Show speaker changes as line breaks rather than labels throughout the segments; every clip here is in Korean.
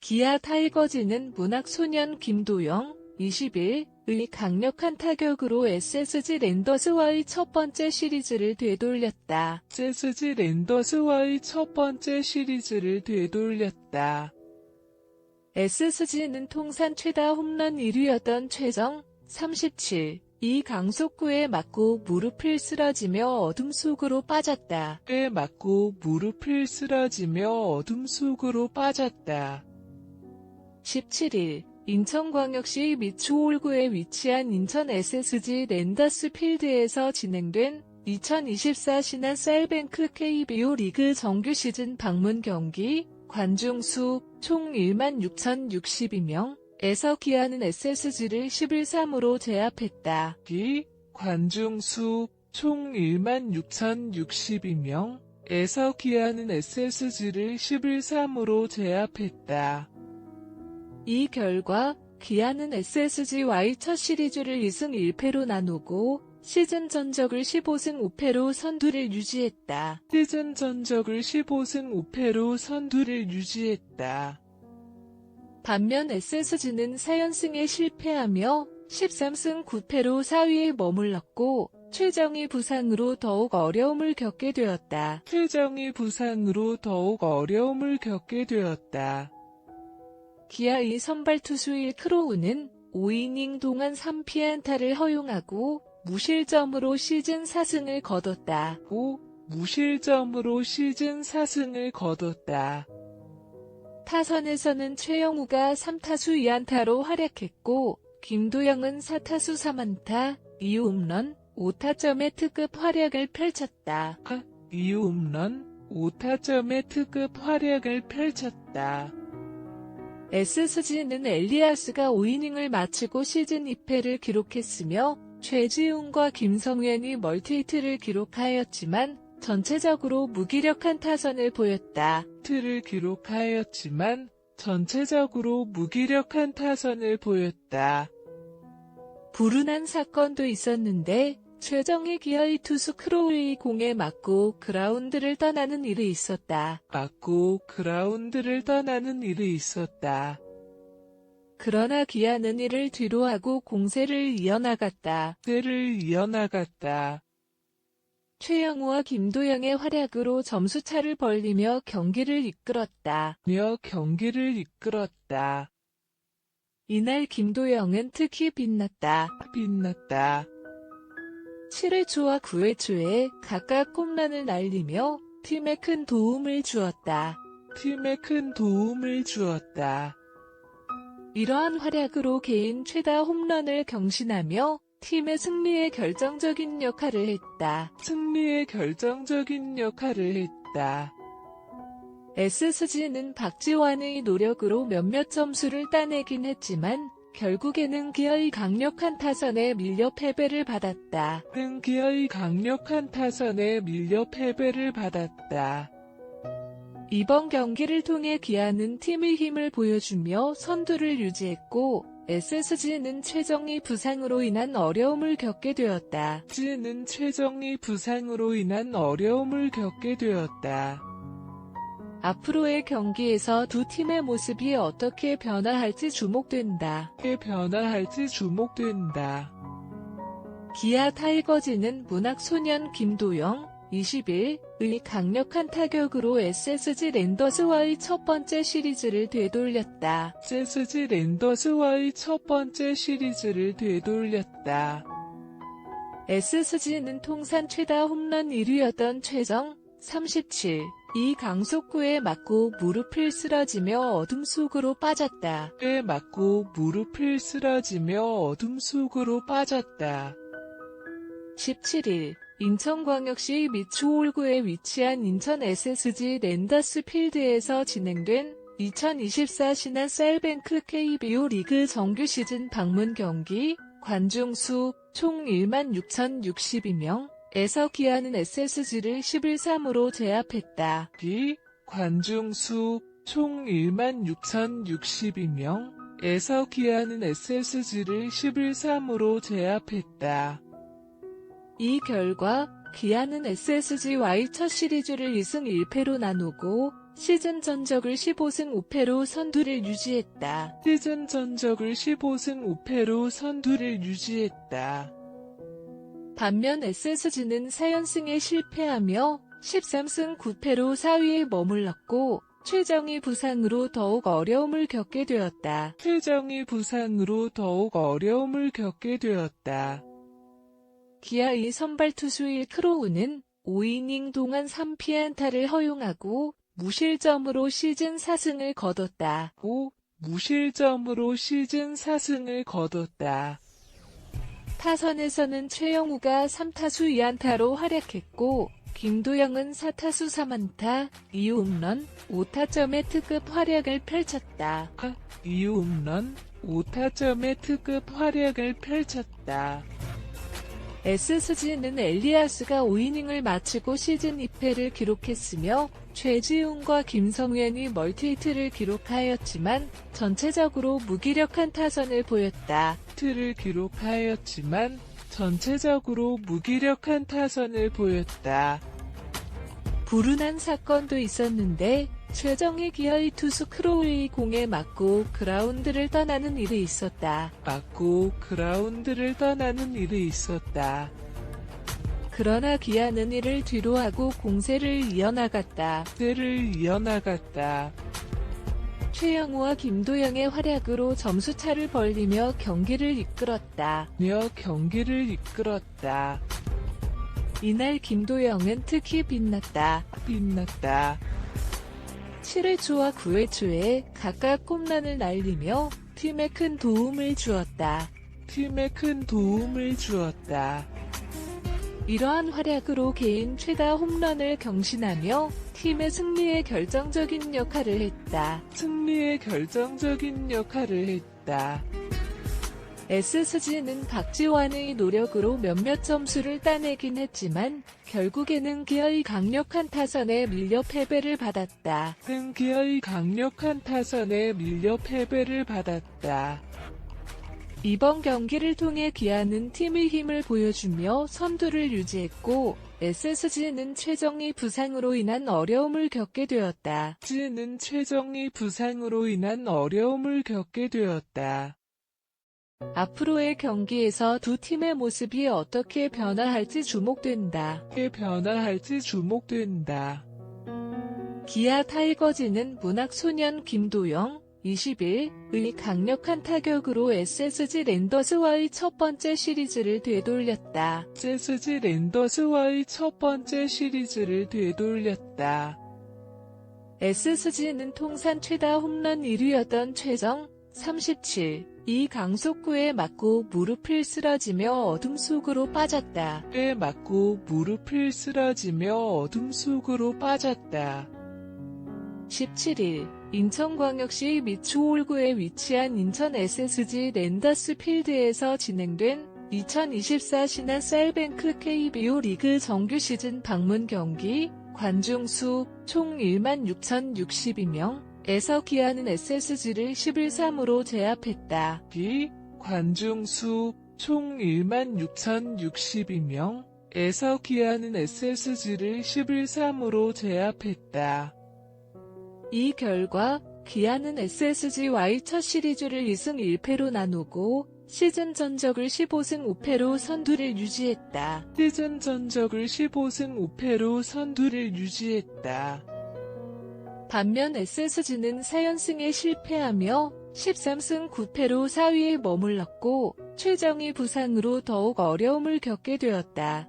기아 타이거즈는 문학소년 김도영, 20일, 의 강력한 타격으로 SSG 랜더스와의 첫 번째 시리즈를 되돌렸다.
SSG 랜더스와의 첫 번째 시리즈를 되돌렸다.
SSG는 통산 최다 홈런 1위였던 최정, 37, 이 강속구에 맞고 무릎을 쓰러지며 어둠 속으로 빠졌다.
에 맞고 무릎을 쓰러지며 어둠 속으로 빠졌다.
17일, 인천광역시 미추홀구에 위치한 인천 SSG 랜더스 필드에서 진행된 2024 신한 셀뱅크 KBO 리그 정규 시즌 방문 경기, 관중 수 총 16,062명에서 기아는 SSG를 11-3으로 제압했다.
관중 수 총 16,062명에서 기아는 SSG를 11-3으로 제압했다.
이 결과 기아는 SSG와의 첫 시리즈를 2승 1패로 나누고 시즌 전적을 15승 5패로 선두를 유지했다.
시즌 전적을 15승 5패로 선두를 유지했다.
반면 SSG는 4연승에 실패하며 13승 9패로 4위에 머물렀고 최정희 부상으로 더욱 어려움을 겪게 되었다.
최정희 부상으로 더욱 어려움을 겪게 되었다.
기아의 선발 투수일 크로우는 5이닝 동안 3피안타를 허용하고 무실점으로 시즌 4승을 거뒀다.
무실점으로 시즌 4승을 거뒀다.
타선에서는 최영우가 3타수 2안타로 활약했고 김도영은 4타수 3안타, 2홈런, 5타점의 특급 활약을 펼쳤다.
2홈런, 5타점의 특급 활약을 펼쳤다.
SSG는 엘리아스가 5이닝을 마치고 시즌 2패를 기록했으며 최지훈과 김성현이 멀티히트를 기록하였지만 전체적으로 무기력한 타선을 보였다.
트를 기록하였지만 전체적으로 무기력한 타선을 보였다.
불운한 사건도 있었는데 최정희 기아의 투수 크로우의 공에 맞고 그라운드를 떠나는 일이 있었다. 그러나 기아는 이를 뒤로하고 공세를 이어나갔다. 최영우와 김도영의 활약으로 점수차를 벌리며 경기를 이끌었다. 이날 김도영은 특히 빛났다. 7회 초와 9회 초에 각각 홈런을 날리며 팀에 큰 도움을 주었다. 이러한 활약으로 개인 최다 홈런을 경신하며 팀의 승리에 결정적인 역할을 했다. SSG는 박지환의 노력으로 몇몇 점수를 따내긴 했지만 결국에는 기아의 강력한 타선에 밀려 패배를 받았다. 이번 경기를 통해 기아는 팀의 힘을 보여주며 선두를 유지했고 SSG는 최정희 부상으로 인한 어려움을 겪게 되었다. 앞으로의 경기에서 두 팀의 모습이 어떻게 변화할지 주목된다. 기아 타이거즈는 문학소년 김도영, 20일, 의 강력한 타격으로 SSG 랜더스와의 첫 번째 시리즈를 되돌렸다. SSG는 통산 최다 홈런 1위였던 최정, 37, 이 강속구에 맞고 무릎을 쓰러지며 어둠 속으로 빠졌다. 17일, 인천광역시 미추홀구에 위치한 인천 SSG 랜더스 필드에서 진행된 2024 신한 셀뱅크 KBO 리그 정규 시즌 방문 경기, 관중 수 총 16,062명에서 기아는 SSG를 11-3으로 제압했다.
관중 수 총 16,062명에서 기아는 SSG를 11-3으로 제압했다.
이 결과 기아는 SSG와의 첫 시리즈를 2승 1패로 나누고 시즌 전적을 15승 5패로 선두를 유지했다.
시즌 전적을 15승 5패로 선두를 유지했다.
반면 SSG는 4연승에 실패하며 13승 9패로 4위에 머물렀고 최정희 부상으로 더욱 어려움을 겪게 되었다.
최정희 부상으로 더욱 어려움을 겪게 되었다.
기아의 선발 투수일 크로우는 5이닝 동안 3피안타를 허용하고 무실점으로 시즌 4승을 거뒀다.
무실점으로 시즌 4승을 거뒀다.
타선에서는 최영우가 3타수 2안타로 활약했고 김도영은 4타수 3안타, 2홈런, 5타점의 특급 활약을 펼쳤다.
2홈런, 5타점의 특급 활약을 펼쳤다.
SSG는 엘리아스가 5이닝을 마치고 시즌 2패를 기록했으며 최지훈과 김성현이 멀티히트를 기록하였지만 전체적으로 무기력한 타선을 보였다.
트를 기록하였지만 전체적으로 무기력한 타선을 보였다.
불운한 사건도 있었는데 최정희 기아의 투수 크로우의 공에 맞고 그라운드를 떠나는 일이 있었다. 그러나 기아는 이를 뒤로하고 공세를 이어나갔다. 최영우와 김도영의 활약으로 점수차를 벌리며 경기를 이끌었다. 이날 김도영은 특히 빛났다. 7회 초와 9회 초에 각각 홈런을 날리며 팀에 큰 도움을 주었다. 이러한 활약으로 개인 최다 홈런을 경신하며 팀의 승리에 결정적인 역할을 했다. SSG는 박지환의 노력으로 몇몇 점수를 따내긴 했지만 결국에는 기아의 강력한 타선에 밀려 패배를 받았다. 이번 경기를 통해 기아는 팀의 힘을 보여주며 선두를 유지했고 SSG는 최정희 부상으로 인한 어려움을 겪게 되었다. 앞으로의 경기에서 두 팀의 모습이 어떻게 변화할지 주목된다. 기아 타이거즈는 문학소년 김도영, 20일의 강력한 타격으로 SSG 랜더스와의 첫 번째 시리즈를 되돌렸다. SSG는 통산 최다 홈런 1위였던 최정, 37, 이 강속구에 맞고 무릎을 쓰러지며 어둠 속으로 빠졌다. 17일 인천광역시 미추홀구에 위치한 인천 SSG 랜더스 필드에서 진행된 2024 신한 셀뱅크 KBO 리그 정규 시즌 방문 경기 관중수 총 16,062명 에서 기아는 SSG를 11-3으로 제압했다.
관중수 총 16,062명에서 기아는 SSG를 11-3으로 제압했다.
이 결과 기아는 SSG와의 첫 시리즈를 2승 1패로 나누고 시즌 전적을 15승 5패로 선두를 유지했다. 반면 SSG는 4연승에 실패하며 13승 9패로 4위에 머물렀고 최정희 부상으로 더욱 어려움을 겪게 되었다.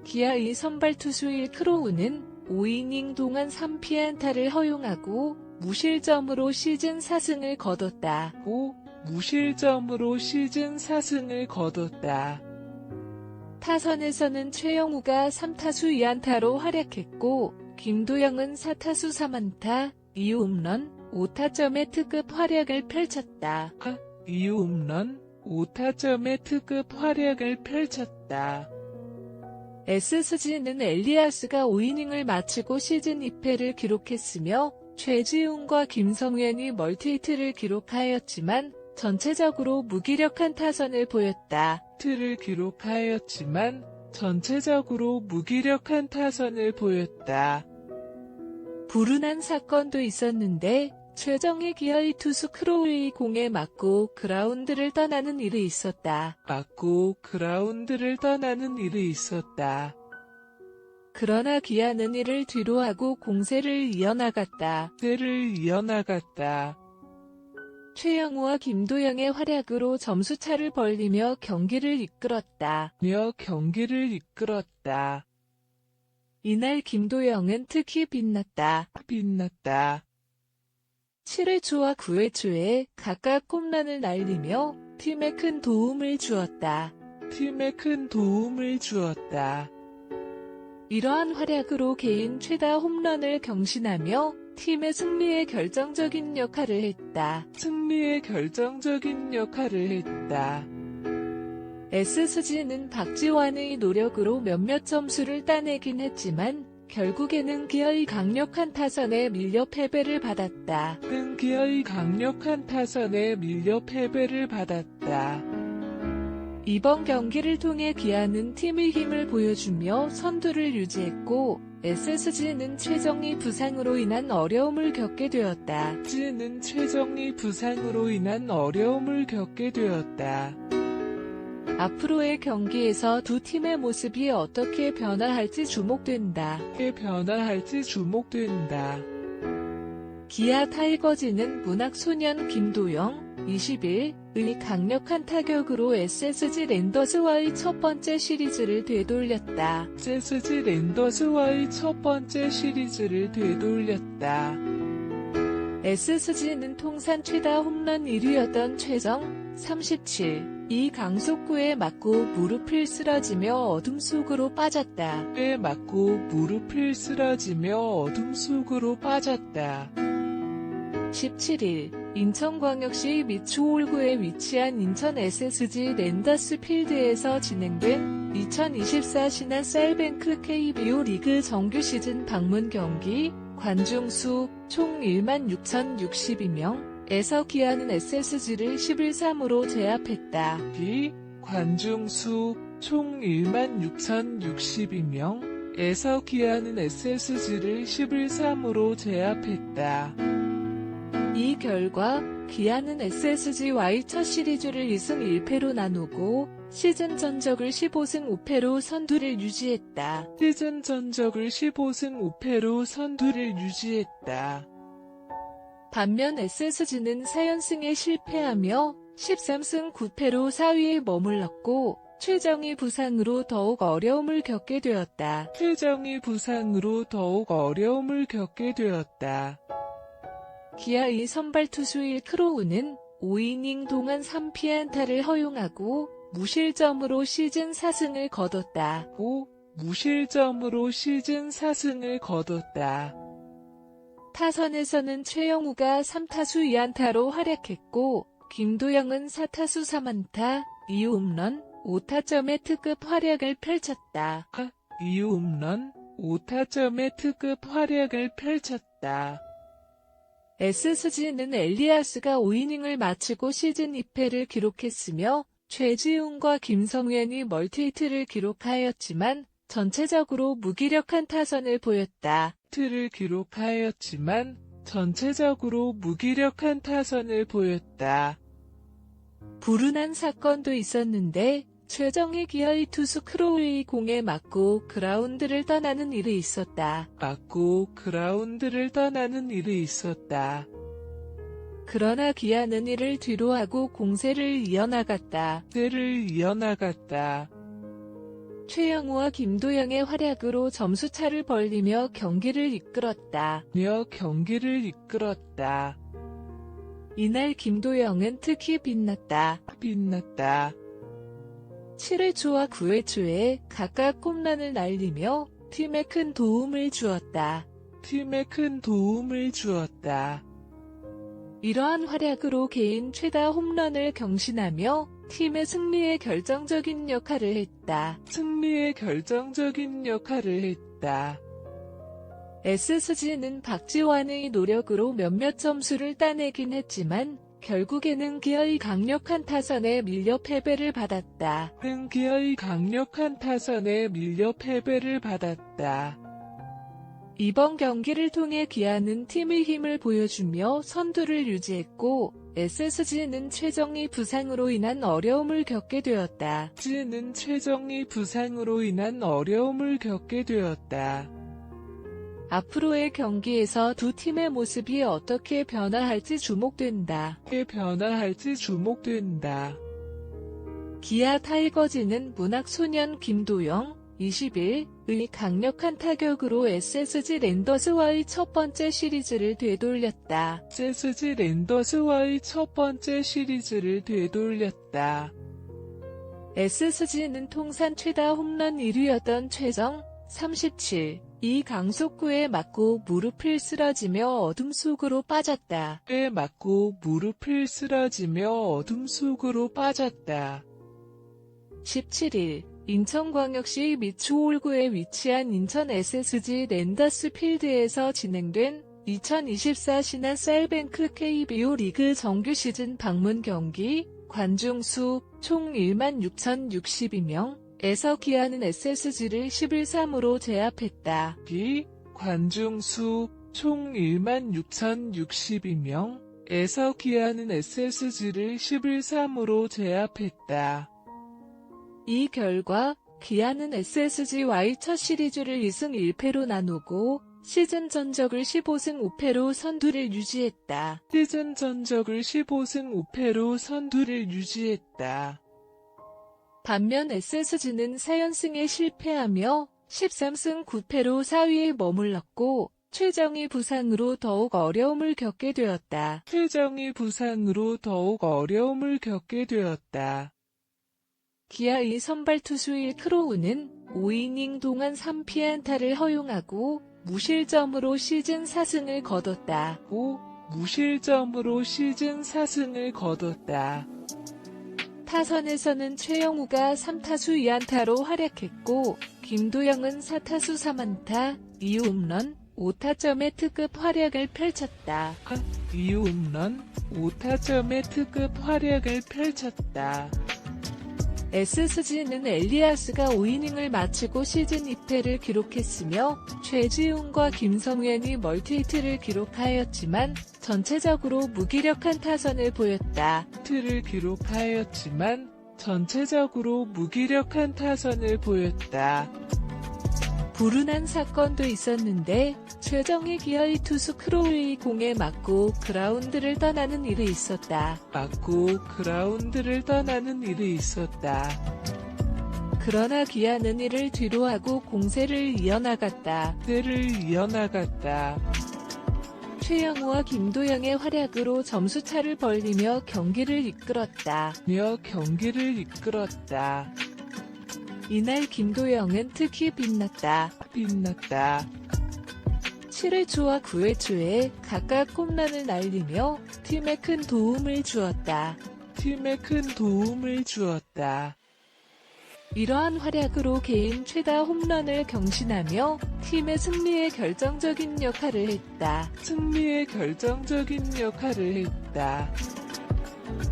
기아의 선발 투수일 크로우는 5이닝 동안 3피안타를 허용하고 무실점으로 시즌 4승을 거뒀다. 타선에서는 최영우가 3타수 2안타로 활약했고 김도영은 4타수 3안타, 2홈런, 5타점의 특급 활약을 펼쳤다. SSG는 엘리아스가 5이닝을 마치고 시즌 2패를 기록했으며 최지훈과 김성현이 멀티히트를 기록하였지만 전체적으로 무기력한 타선을 보였다.
트를 기록하였지만 전체적으로 무기력한 타선을 보였다.
불운한 사건도 있었는데 최정희 기아의 투수 크로우의 공에 맞고 그라운드를 떠나는 일이 있었다. 그러나 기아는 이를 뒤로하고 공세를 이어나갔다. 최영우와 김도영의 활약으로 점수차를 벌리며 경기를 이끌었다. 이날 김도영은 특히 빛났다. 7회 초와 9회 초에 각각 홈런을 날리며 팀에 큰 도움을 주었다. 이러한 활약으로 개인 최다 홈런을 경신하며 팀의 승리에 결정적인 역할을 했다. SSG는 박지환의 노력으로 몇몇 점수를 따내긴 했지만 결국에는 기아의 강력한 타선에 밀려 패배를 받았다. 이번 경기를 통해 기아는 팀의 힘을 보여주며 선두를 유지했고 SSG는 최정희 부상으로 인한 어려움을 겪게 되었다. 앞으로의 경기에서 두 팀의 모습이 어떻게 변화할지 주목된다. 기아 타이거즈는 문학소년 김도영, 20일의 강력한 타격으로 SSG 랜더스와의 첫 번째 시리즈를 되돌렸다. SSG는 통산 최다 홈런 1위였던 최정, 37, 이 강속구에 맞고 무릎을 쓰러지며 어둠 속으로 빠졌다. 17일 인천광역시 미추홀구에 위치한 인천 SSG 랜더스 필드에서 진행된 2024 신한 셀뱅크 KBO 리그 정규 시즌 방문 경기 관중수 총 16,062명에서 기아는 SSG를 11-3으로 제압했다.
관중수 총 16,062명에서 기아는 SSG를 11-3으로 제압했다.
이 결과 기아는 SSG와의 첫 시리즈를 2승 1패로 나누고 시즌 전적을 15승 5패로 선두를 유지했다. 반면 SSG는 4연승에 실패하며 13승 9패로 4위에 머물렀고 최정희 부상으로 더욱 어려움을 겪게 되었다. 기아의 선발 투수일 크로우는 5이닝 동안 3피안타를 허용하고 무실점으로 시즌 4승을 거뒀다. 타선에서는 최영우가 3타수 2안타로 활약했고 김도영은 4타수 3안타, 2홈런, 5타점의 특급 활약을 펼쳤다. SSG는 엘리아스가 5이닝을 마치고 시즌 2패를 기록했으며 최지훈과 김성현이 멀티히트를 기록하였지만 전체적으로 무기력한 타선을 보였다. 불운한 사건도 있었는데 최정희 기아의 투수 크로우의 공에 맞고 그라운드를 떠나는 일이 있었다. 그러나 기아는 이를 뒤로하고 공세를 이어나갔다. 최영우와 김도영의 활약으로 점수차를 벌리며 경기를 이끌었다. 이날 김도영은 특히 빛났다. 7회 초와 9회 초에 각각 홈런을 날리며 팀에 큰 도움을 주었다. 이러한 활약으로 개인 최다 홈런을 경신하며 팀의 승리에 결정적인 역할을 했다. SSG는 박지환의 노력으로 몇몇 점수를 따내긴 했지만 결국에는 기아의 강력한 타선에 밀려 패배를 받았다.
기아의 강력한 타선에 밀려 패배를 받았다.
이번 경기를 통해 기아는 팀의 힘을 보여주며 선두를 유지했고 SSG는 최정희 부상으로 인한 어려움을 겪게 되었다.
최정희 부상으로 인한 어려움을 겪게 되었다.
앞으로의 경기에서 두 팀의 모습이 어떻게 변화할지 주목된다. 기아 타이거즈는 문학소년 김도영, 20일의 강력한 타격으로 SSG 랜더스와의 첫 번째 시리즈를 되돌렸다. SSG는 통산 최다 홈런 1위였던 최정, 37, 이 강속구에 맞고 무릎을 쓰러지며 어둠 속으로 빠졌다. 17일 인천광역시 미추홀구에 위치한 인천 SSG 랜더스 필드에서 진행된 2024 신한 셀뱅크 KBO 리그 정규 시즌 방문 경기 관중 수 총 16,062명에서 기아는 SSG를 11-3으로 제압했다.
관중 수 총 16,062명에서 기아는 SSG를 11-3으로 제압했다.
이 결과 기아는 SSG와의 첫 시리즈를 2승 1패로 나누고 시즌 전적을 15승 5패로 선두를 유지했다. 반면 SSG는 4연승에 실패하며 13승 9패로 4위에 머물렀고 최정희 부상으로 더욱 어려움을 겪게 되었다. 기아의 선발 투수일 크로우는 5이닝 동안 3피안타를 허용하고 무실점으로 시즌 4승을 거뒀다. 타선에서는 최영우가 3타수 2안타로 활약했고 김도영은 4타수 3안타, 2홈런, 5타점의 특급 활약을 펼쳤다. SSG는 엘리아스가 5이닝을 마치고 시즌 2패를 기록했으며 최지훈과 김성현이 멀티히트를 기록하였지만 전체적으로 무기력한 타선을 보였다. 불운한 사건도 있었는데 최정희 기아의 투수 크로우의 공에 맞고 그라운드를 떠나는 일이 있었다. 그러나 기아는 이를 뒤로하고 공세를 이어나갔다. 최영우와 김도영의 활약으로 점수차를 벌리며 경기를 이끌었다. 이날 김도영은 특히 빛났다. 7회 초와 9회 초에 각각 홈런을 날리며 팀에 큰 도움을 주었다. 이러한 활약으로 개인 최다 홈런을 경신하며 팀의 승리에 결정적인 역할을 했다.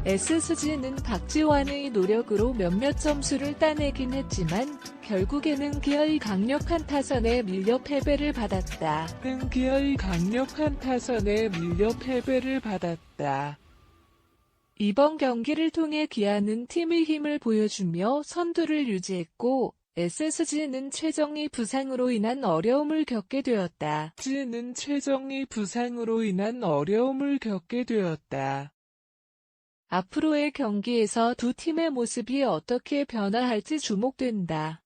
SSG는 박지환의 노력으로 몇몇 점수를 따내긴 했지만 결국에는 기아의 강력한 타선에 밀려 패배를 받았다. 이번 경기를 통해 기아는 팀의 힘을 보여주며 선두를 유지했고 SSG는 최정희 부상으로 인한 어려움을 겪게 되었다. 앞으로의 경기에서 두 팀의 모습이 어떻게 변화할지 주목된다.